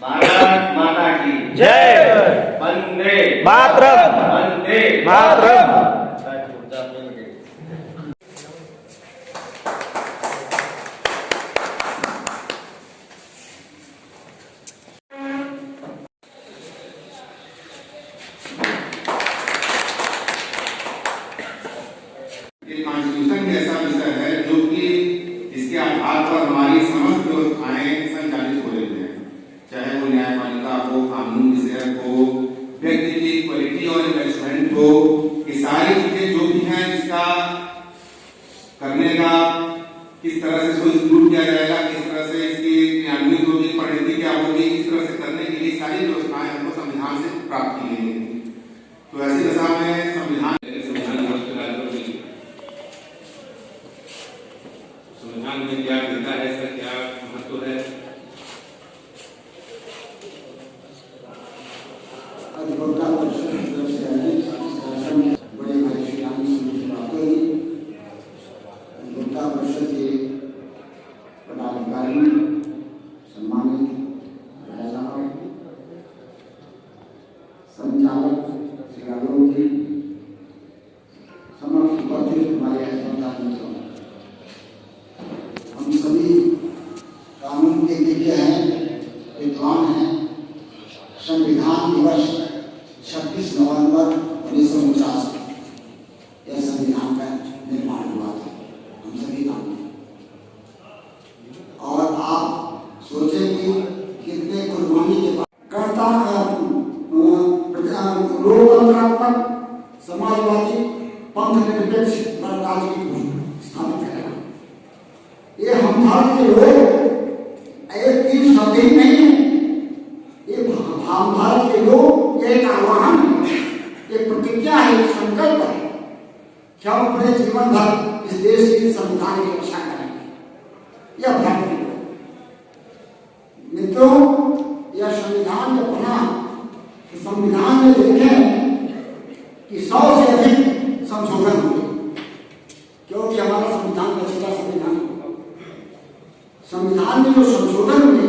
भारत माता की जय। वंदे मातरम। वंदे मातरम। कॉन्स्टिट्यूशन एक ऐसा विषय है जो कि इसके आधार पर हमारी समस्त व्यवस्थाएं संचालित हो रही हैं, चाहे वो न्यायपालिका हो, कानून विषयक हो, व्यक्ति की क्वालिटी और इन्वेस्टमेंट हो, ये सारी चीजें जो भी हैं इसका करने का किस तरह से इसको इंक्लूड किया जाएगा, किस तरह से इसकी क्रियान्वित होगी, परिणति क्या होगी, इस तरह से करने के लिए सारी व्यवस्थाएं हमको संविधान से प्राप्त की गई हैं। तो ऐसी दशा में संविधान में क्या देता है, इसका क्या महत्व है? अधिवक्ता परिषद की तरफ से आयोजित बड़े भाई श्री राम सिंह की बात हुई। अधिवक्ता परिषद के पदाधिकारी, सम्मानित संचालक श्री आलोक जी, समस्त उपस्थित हमारे अधिवक्ता मित्रों, हम सभी कानून के विज्ञ हैं, विद्वान हैं। संविधान दिवस 26 नवंबर 1949 यह संविधान का निर्माण हुआ था, हम सभी जानते हैं। और आप सोचें कि कितने कुर्बानी के बाद लोकतंत्रात्मक समाजवादी पंथ निरपेक्ष गणराज्य की स्थापित करेगा। ये हम भारत के लोग एक तीन शब्द ही नहीं है, ये हम भारत के लोग एक आह्वान है, एक प्रतिज्ञा है, एक संकल्प है कि हम अपने जीवन भर इस देश की संविधान की रक्षा करेंगे। यह भारत के लोग मित्रों, यह संविधान जब बना तो संविधान में देखें कि 100 से अधिक संशोधन हुए, क्योंकि हमारा संविधान रचिता संविधान में जो संशोधन हुए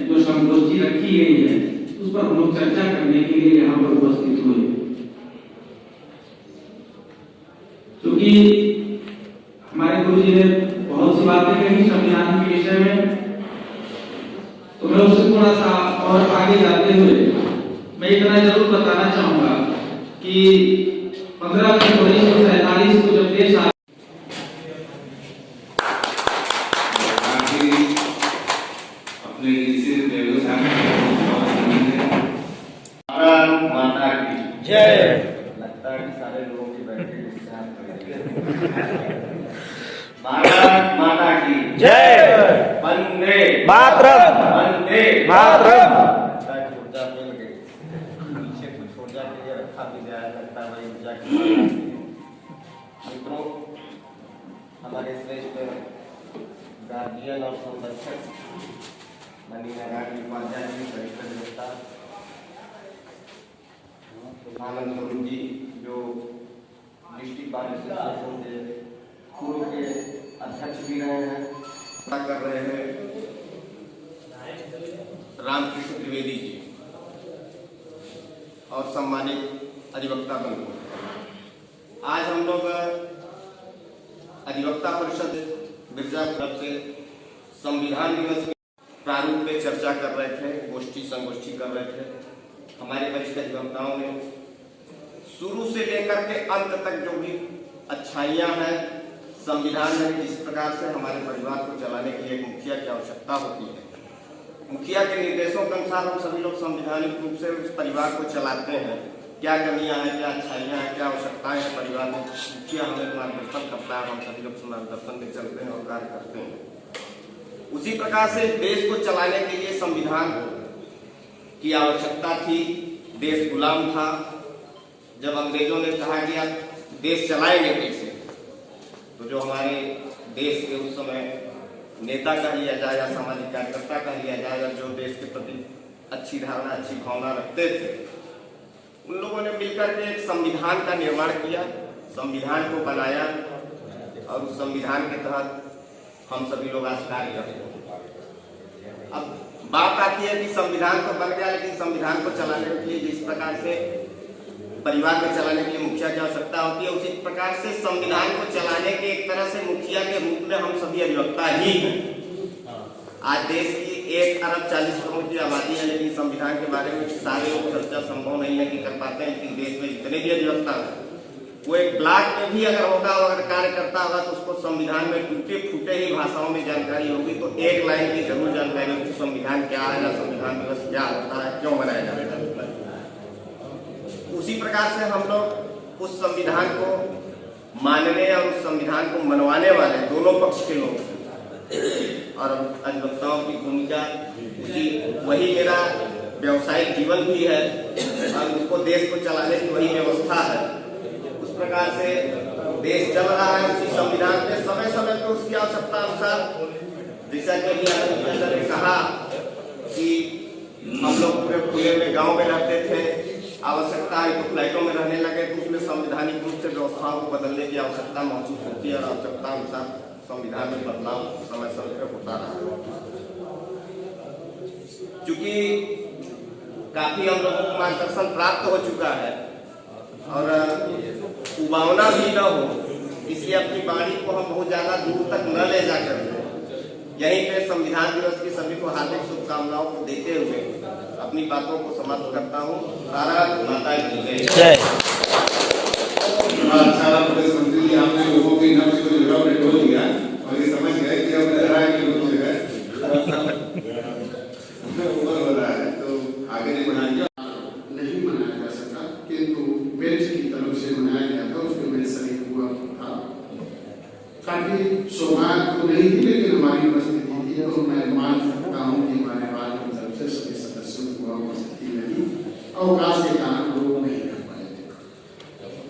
जो संगोष्ठी रखी गई है उस पर हम लोग चर्चा करने के लिए यहाँ पर उपस्थित हुए। क्योंकि हमारे गुरु जी ने बहुत सी बातें कही संविधान के विषय में, तो मैं उससे थोड़ा सा और आगे जाते हुए मैं इतना जरूर बताना चाहूंगा कि 15 फरवरी 1947 को जब देश अपने किसी व्यवसाय भारत माता की जय। लगता है कि सारे लोगों की बैठक भारत माता की जय। वंदे मातरम। वंदे मातरम। ऊर्जा मिल गई, पीछे कुछ ऊर्जा के लिए रखा भी गया है, लगता है वही ऊर्जा की मित्रों, हमारे श्रेष्ठ गार्जियन और संरक्षक मनी नारायण उपाध्याय जी, परिषद नेता आनंद स्वरूप जी, जो डिस्ट्रिक्ट बार एसोसिएशन के पूर्व के अध्यक्ष भी रहे हैं, कर रहे हैं रामकृष्ण त्रिवेदी जी, और सम्मानित अधिवक्ता बंधु। आज हम लोग अधिवक्ता परिषद बिरजा क्लब से संविधान दिवस के प्रारूप पे चर्चा कर रहे थे, गोष्ठी संगोष्ठी कर रहे थे। हमारे वरिष्ठ अधिवक्ताओं ने शुरू से लेकर के अंत तक जो भी अच्छाइयां हैं संविधान में, जिस प्रकार से हमारे परिवार को चलाने के लिए एक मुखिया की आवश्यकता होती है, मुखिया के निर्देशों के अनुसार हम सभी लोग संवैधानिक रूप से उस परिवार को चलाते हैं। क्या कमियां हैं, क्या अच्छाइयां हैं, क्या आवश्यकताएं हैं परिवार में, मुखिया हमें मार्गदर्शन करता है, हम सभी लोग मार्गदर्शन में चलते हैं और कार्य करते हैं। उसी प्रकार से देश को चलाने के लिए संविधान की आवश्यकता थी। देश गुलाम था। जब अंग्रेजों ने कहा कि आप देश चलाएंगे कैसे, तो जो हमारे देश के उस समय नेता कह लिया जाए या सामाजिक कार्यकर्ता कह लिया जाए, या जो देश के प्रति अच्छी धारणा, अच्छी भावना रखते थे, उन लोगों ने मिलकर के एक संविधान का निर्माण किया, संविधान को बनाया और उस संविधान के तहत हम सभी लोग आज कार्य करते हैं। अब बात आती है कि संविधान तो बन गया, लेकिन संविधान को चलाने के लिए जिस प्रकार से परिवार में चलाने के लिए मुखिया की आवश्यकता होती है, उसी प्रकार से संविधान को चलाने के एक तरह से मुखिया के रूप में हम सभी अधिवक्ता ही हैं। आज देश की 1 अरब 40 करोड़ की आबादी है, लेकिन संविधान के बारे में सारे लोग चर्चा संभव नहीं है कि कर पाते हैं। लेकिन देश में जितने भी अधिवक्ता हैं, वो एक ब्लॉक में भी अगर होगा, अगर कार्य करता होगा, तो उसको संविधान में टूटे फूटे ही भाषाओं में जानकारी होगी। तो एक लाइन की जरूर जानकारी होगी, संविधान क्या है, संविधान दिवस क्या होता है, क्यों मनाया जाता है। उसी प्रकार से हम लोग उस संविधान को मानने और उस संविधान को मनवाने वाले दोनों पक्ष के लोग और अधिवक्ताओं की भूमिका वही मेरा व्यवसायिक जीवन भी है और उसको देश को चलाने की वही व्यवस्था है। उस प्रकार से देश चल रहा है उसी संविधान पे, समय समय पर उसकी आवश्यकता अनुसार, जैसा कि अभी ने कहा कि हम लोग पूरे खुले में गांव में रहते थे, आवश्यकता है तो फ्लैटों में रहने लगे, तो उसमें संवैधानिक रूप से व्यवस्थाओं को बदलने की आवश्यकता महसूस होती है और आवश्यकता अनुसार संविधान में बदलाव समय समय पर होता रहा। चूंकि काफी हम लोगों को मार्गदर्शन प्राप्त हो चुका है और उबावना भी न हो, इसलिए अपनी वाणी को हम बहुत ज्यादा दूर तक न ले जाकर यहीं पे संविधान दिवस की सभी को हार्दिक शुभकामनाओं को देते हुए अपनी बातों को समाप्त करता हूँ। भारत माता की जय। अच्छा पुलिस मंत्री जी, आपने लोगों की नब्ज को जगह पे ढोल दिया और ये समझ गए कि अब लग रहा है कि लोग जो है ऊपर हो रहा है, तो आगे नहीं बढ़ाएंगे। नहीं मनाया जा सका, किंतु बेंच की तरफ से मनाया गया था, उसमें मैं शरीक हुआ था। काफी सौभाग्य तो नहीं थी, लेकिन हमारी उपस्थिति थी, तो मैं मान सकता हूँ कि हमारे पार्टी की तरफ से सभी सदस्यों को उपस्थिति नहीं, अवकाश के कारण लोग नहीं कर पाए थे।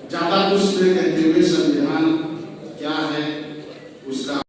ज्यादा कुछ कहते हुए संविधान क्या है उसका